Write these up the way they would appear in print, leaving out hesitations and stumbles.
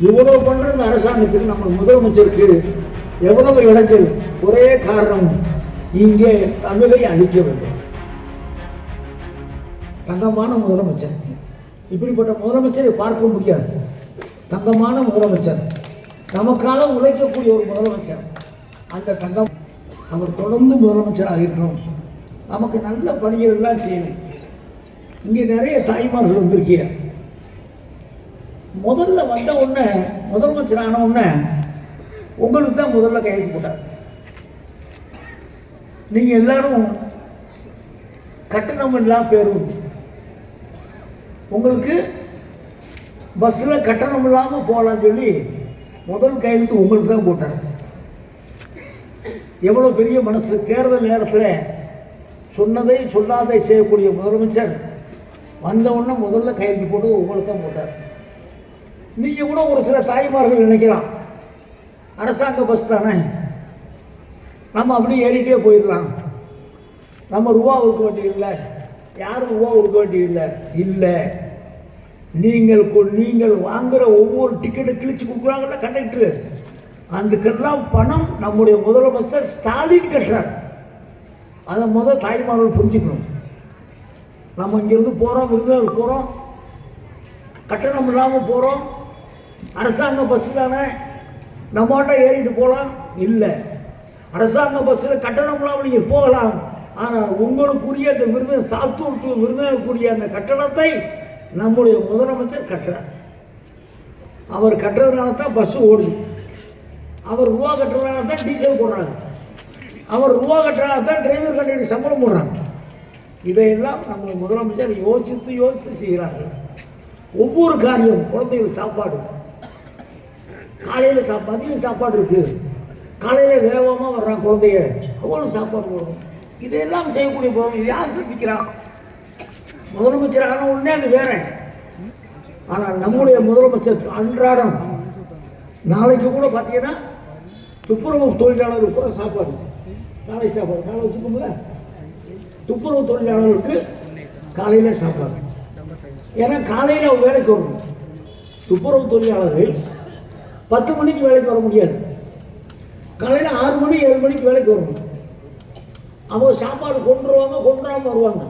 இவ்வளவு பண்ற இந்த அரசாங்கத்துக்கு நம்ம முதலமைச்சருக்கு எவ்வளவு இடைஞ்சல். ஒரே காரணம், இங்கே தமிழை அழிக்க வேண்டும். தங்கமான முதலமைச்சர், இப்படிப்பட்ட முதலமைச்சரை பார்க்க முடியாது. தங்கமான முதலமைச்சர், நமக்காக உழைக்கக்கூடிய ஒரு முதலமைச்சர். அந்த தங்கம் அவர் தொடர்ந்து முதலமைச்சராக இருக்கணும். நமக்கு நல்ல பணிகள் எல்லாம் செய்யணும். இங்கே நிறைய தாய்மார்கள் வந்திருக்கீங்க. முதல்ல வந்த உடனே, முதலமைச்சர் ஆன உடனே உங்களுக்கு தான் முதல்ல கையெழுத்து போட்டார். நீங்க எல்லாரும் கட்டணம் இல்லாம பேரும், உங்களுக்கு பஸ்ல கட்டணம் இல்லாம போகலான்னு சொல்லி முதல் கையெழுத்து உங்களுக்கு தான் போட்டார். எவ்வளவு பெரிய மனசு! தேர்தல் நேரத்தில் சொன்னதை சொல்லாதை செய்யக்கூடிய முதலமைச்சர் வந்த உடனே முதல்ல கையெழுத்து போட்டு உங்களுக்கு தான் போட்டார். நீங்க கூட ஒரு சில தாய்மார்கள் நினைக்கலாம், அரசாங்க பஸ் தானே, நம்ம அப்படியே ஏறிட்டே போயிடலாம், நம்ம ரூபா கொடுக்க வேண்டியதில்லை, யாரும் ரூபா கொடுக்க வேண்டியதில்லை. இல்லை, நீங்கள் வாங்குற ஒவ்வொரு டிக்கெட்டு கிழிச்சு கொடுக்குறாங்கல்ல கண்டக்டர், அதுக்கெல்லாம் பணம் நம்முடைய முதலமைச்சர் ஸ்டாலின் கட்டுறார். அதை முதல் தாய்மார்கள் புரிஞ்சுக்கணும். நம்ம இங்கிருந்து போகிறோம், விருதுநகர் போகிறோம், கட்டணம் இல்லாமல் போகிறோம், அரசாங்க பஸ் தானே, நம்மகிட்ட ஏறிட்டு போகலாம். இல்லை, அரசாங்க பஸ்ஸில் கட்டணம் இல்லாமல் நீங்கள் போகலாம். ஆனால் உங்களுக்குரிய அந்த சாத்தூர் டு விருதுநகருக்குரிய அந்த கட்டணத்தை நம்முடைய முதலமைச்சர் கட்டுறார். அவர் கட்டுறதுனால தான் பஸ் ஓடுது. அவர் ரூபா கட்டுறதுனால தான் டீசல் போடுறாங்க. அவர் ரூபா கட்டுறதுனால தான் டிரைவர் கண்டக்டர் சம்பளம் போடுறாங்க. இதையெல்லாம் நம்ம முதலமைச்சர் யோசித்து செய்கிறார்கள். ஒவ்வொரு காரியம், குழந்தைகள் சாப்பாடு, காலையில் மதியம் சாப்பாடு இருக்கு, காலையில் வேகமாக வர்றான் குழந்தைய, அவ்வளோ சாப்பாடு போடணும். இதையெல்லாம் செய்யக்கூடிய போதும். இது யார் சிந்திக்கிறான்? முதலமைச்சர் ஆன உடனே அது வேற. ஆனால் நம்முடைய முதலமைச்சர் அன்றாடம், நாளைக்கு கூட பார்த்தீங்கன்னா துப்புரவு தொழிலாளருக்கு கூட சாப்பாடு, காலை சாப்பாடு, காலை வச்சுக்கோங்கள, துப்புரவு தொழிலாளருக்கு காலையில் சாப்பாடு. ஏன்னா காலையில் அவங்க வேலைக்கு வரணும். துப்புரவு தொழிலாளர்கள் 10 மணிக்கு வேலைக்கு வர முடியாது, காலையில் 6 மணி 7 மணிக்கு வேலைக்கு வரணும். அவங்க சாப்பாடு கொண்டுறாம வருவாங்க.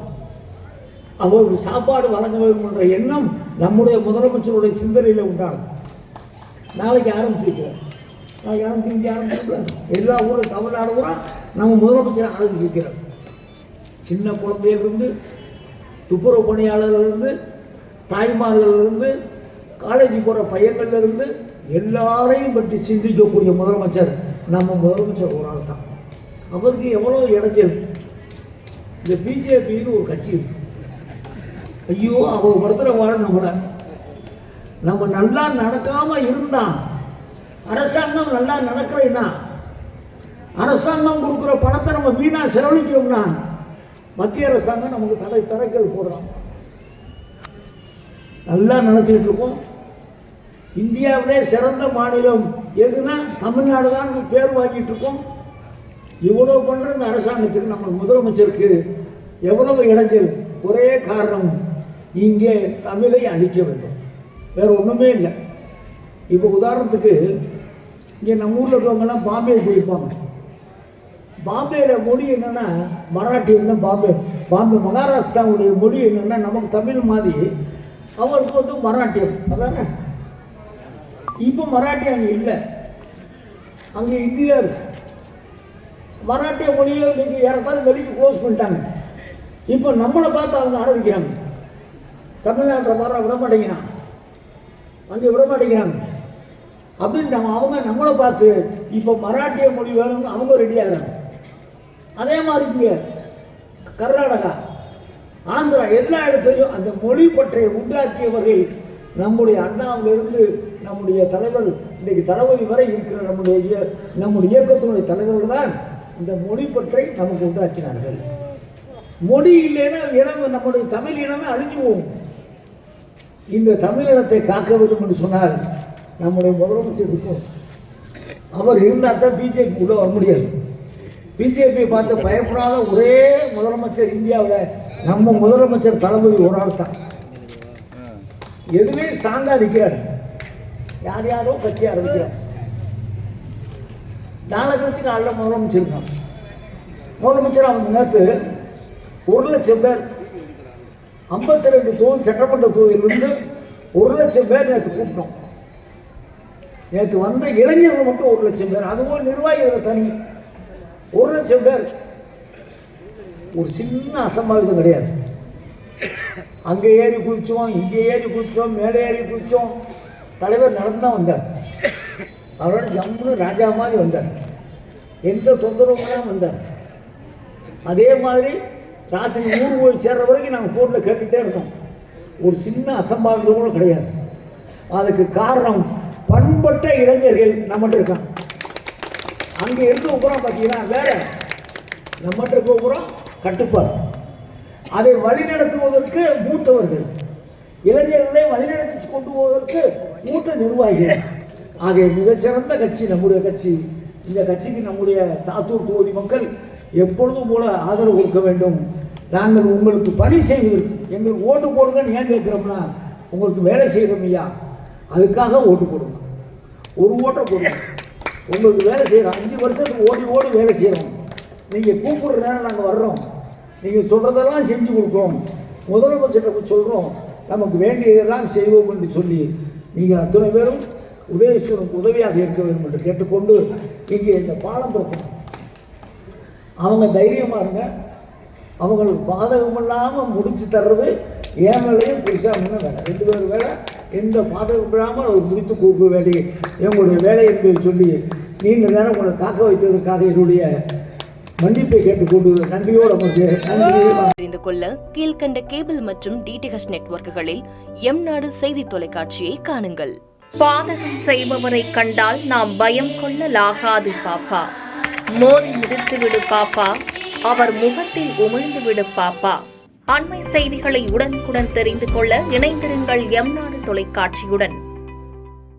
அவருக்கு சாப்பாடு வழங்க வேண்டும் என்ற எண்ணம் நம்முடைய முதலமைச்சருடைய சிந்தனையில் உண்டாகும். நாளைக்கு ஆரம்பிச்சிருக்கிறோம், எல்லா ஊரும் தமிழ்நாடு கூட நம்ம முதலமைச்சர் ஆரம்பிச்சிருக்கிறோம். சின்ன குழந்தையிலிருந்து, துப்புரவு பணியாளர்களிலிருந்து, தாய்மார்களிலிருந்து, காலேஜ் போகிற பையன்கள்லேருந்து எல்லாரையும் பற்றி சிந்திக்கக்கூடிய முதலமைச்சர் நம்ம முதலமைச்சர் ஒரு ஆள் தான். அவருக்கு எவ்வளோ இடைஞ்சல். இந்த பிஜேபின்னு ஒரு கட்சி இருக்கு. ஐயோ, அவங்க ஒருத்தரை வாழணும் கூட. நம்ம நல்லா நடக்காமல் இருந்தான், அரசாங்கம் நல்லா நடக்கலைன்னா, அரசாங்கம் கொடுக்குற பணத்தை நம்ம வீணாக செலவழிக்கிறோம்னா மத்திய அரசாங்கம் நமக்கு தடைக்கல் போடுறோம். நல்லா நடத்திட்டு இருக்கோம். இந்தியாவிலே சிறந்த மாநிலம் எதுனா தமிழ்நாடு தான் பேர் வாங்கிட்டு இருக்கோம். இவ்வளவு பண்ற இந்த அரசாங்கத்துக்கு நம்ம முதலமைச்சருக்கு எவ்வளவு இடைஞ்சல். ஒரே காரணம், இங்கே தமிழை அழிக்க வேண்டும், வேற ஒண்ணுமே இல்லை. இப்போ உதாரணத்துக்கு இங்கே நம்ம ஊரில் இருக்கிறவங்கலாம் பாம்பே போயிருப்பாங்க. பாம்பேல மொழி என்னன்னா மராட்டி தான். பாம்பே மகாராஷ்டிராவுடைய மொழி என்னன்னா நமக்கு தமிழ் மாதிரி, அவருக்கு வந்து மராட்டியம் அதானே. இப்போ மராட்டி அங்கே இல்லை, அங்கே இந்தியா இருக்கு. மராட்டிய மொழியை நீங்கள் ஏறத்தாலும் வெளிக்கு க்ளோஸ் பண்ணிட்டாங்க. இப்போ நம்மளை பார்த்து அவங்க ஆரம்பிக்கிறாங்க. தமிழ்நாட்டில் வர விட மாட்டேங்கிறான், அங்கே விட மாட்டேங்கிறாங்க அப்படின்னு அவங்க நம்மளை பார்த்து இப்போ மராட்டிய மொழி வேணும்னு அவங்க ரெடி ஆகிறாங்க. அதே மாதிரி இங்கே கர்நாடகா, ஆந்திரா எல்லா இடத்துலையும் அந்த மொழி பற்றை உண்டாக்கியவர்கள் நம்முடைய அண்ணாவிலிருந்து நம்முடைய தலைவர் இன்றைக்கு தளபதி வரை இருக்கிற நம்முடைய இயக்கத்தினுடைய தலைவர்கள் தான் இந்த மொழி பற்றை நமக்கு உண்டாக்கினார்கள். மொழி இல்லைன்னா இனம், நம்முடைய தமிழ் இனமே அழிஞ்சு போகும். இந்த தமிழினத்தை காக்க வேண்டும் என்று சொன்னால் நம்முடைய முதலமைச்சர் இருக்கும். அவர் இருந்தால் தான் பிஜேபி உள்ள வர முடியாது. பிஜேபி பார்த்து பயப்படாத ஒரே முதலமைச்சர் இந்தியாவில் நம்ம முதலமைச்சர் தளபதி ஒரு ஆள் தான். எதுவுமே ஸ்ட்ராங்கா இருக்கிறார். யார் யாரோ கட்சி ஆரம்பிக்கிறோம். நாளை கழிச்சு காலைல முதலமைச்சர் அவங்க நேற்று 1,00,000 பேர் 52 தொகுதி சட்டமன்ற தொகுதியிலிருந்து 1,00,000 பேர் நேற்று கூப்பிட்டோம். நேற்று வந்த இளைஞர்கள் மட்டும் 1,00,000 பேர், அதுவும் நிர்வாகிகள் தனி 1,00,000 பேர். ஒரு சின்ன அசம்பாவிதம் கிடையாது. அங்கே ஏறி குளிச்சோம், இங்கே ஏறி குளிச்சோம், மேலே ஏறி குளிச்சோம். தலைவர் நடந்து தான் வந்தார். அவரோட ஜம்முன்னு ராஜா மாதிரி வந்தார். எந்த தொந்தரவுலாம் வந்தார். அதே மாதிரி ராத்திரி ஊர் போய் சேர்ற வரைக்கும் நாங்கள் ஃபோனில் கேட்டுகிட்டே இருக்கோம். ஒரு சின்ன அசம்பாவிதம் கூட கிடையாது. அதுக்கு காரணம் பண்பட்ட இளைஞர்கள் நம்மகிட்ட இருக்காங்க. அங்கே இருக்க உப்புறம் பார்த்தீங்கன்னா வேற, நம்மகிட்ட இருக்க உப்புறம் கட்டுப்பாடு. அதை வழிநடத்துவதற்கு மூத்தவர்கள், இளைஞர்களை வழிநடத்தி கொண்டு போவதற்கு மூத்த நிர்வாகிகள். ஆகிய மிகச்சிறந்த கட்சி நம்முடைய கட்சி. இந்த கட்சிக்கு நம்முடைய சாத்தூர் தொகுதி மக்கள் எப்பொழுதும் போல ஆதரவு கொடுக்க வேண்டும். நாங்கள் உங்களுக்கு பணி செய்வதற்கு எங்களுக்கு ஓட்டு போடுங்கன்னு ஏன் கேட்குறோம்னா, உங்களுக்கு வேலை செய்கிறோம் ஐயா, அதுக்காக ஓட்டு போடுங்க. ஒரு ஓட்டை போடுங்க. உங்களுக்கு வேலை செய்கிறோம், 5 வருஷத்துக்கு ஓடி வேலை செய்கிறோம். நீங்கள் கூப்பிடுற நேரம் நாங்கள் வர்றோம், நீங்கள் சொல்கிறதெல்லாம் செஞ்சு கொடுக்குறோம், முதலமைச்சர்கிட்ட சொல்கிறோம், நமக்கு வேண்டியதெல்லாம் செய்வோம் என்று சொல்லி நீங்கள் அத்தனை பேரும் உதயசூரனுக்கு உதவியாக இருக்க வேண்டும் என்று கேட்டுக்கொண்டு, இங்கே இந்த பாலம் பிரச்சனை அவங்க தைரியமாக இருங்க. அவங்களுக்கு பாதகம் இல்லாமல் முடிச்சு தர்றது என் வேலையும் புதுசாக இன்னும் வேலை, 2 பேர் வேலை. எந்த பாதகம் இல்லாமல் அவர் முடித்து கொடுக்க வேண்டிய எங்களுடைய வேலை என்பதை சொல்லி நீண்ட நேரம் உங்களை காக்க வைத்ததற்காக என்னுடைய மன்னிப்பை கேட்டுக்கொண்டு நன்றியோடு அமர்ந்து நன்றி. தெரிந்து கொள்ள கீழ்கண்ட கேபிள் மற்றும் டிடிஹெச் நெட்வொர்க்குகளில் எம்நாடு செய்தி தொலைக்காட்சியை காணுங்கள். பாதகம் செய்பவரை கண்டால் நாம் பயம் கொள்ளலாகாது பாப்பா. மோதி மிதித்து விடு பாப்பா, அவர் முகத்தில் உமிழ்ந்து விடு பாப்பா. அண்மை செய்திகளை உடனுக்குடன் தெரிந்து கொள்ள இணைந்திருங்கள் எம்நாடு தொலைக்காட்சியுடன்.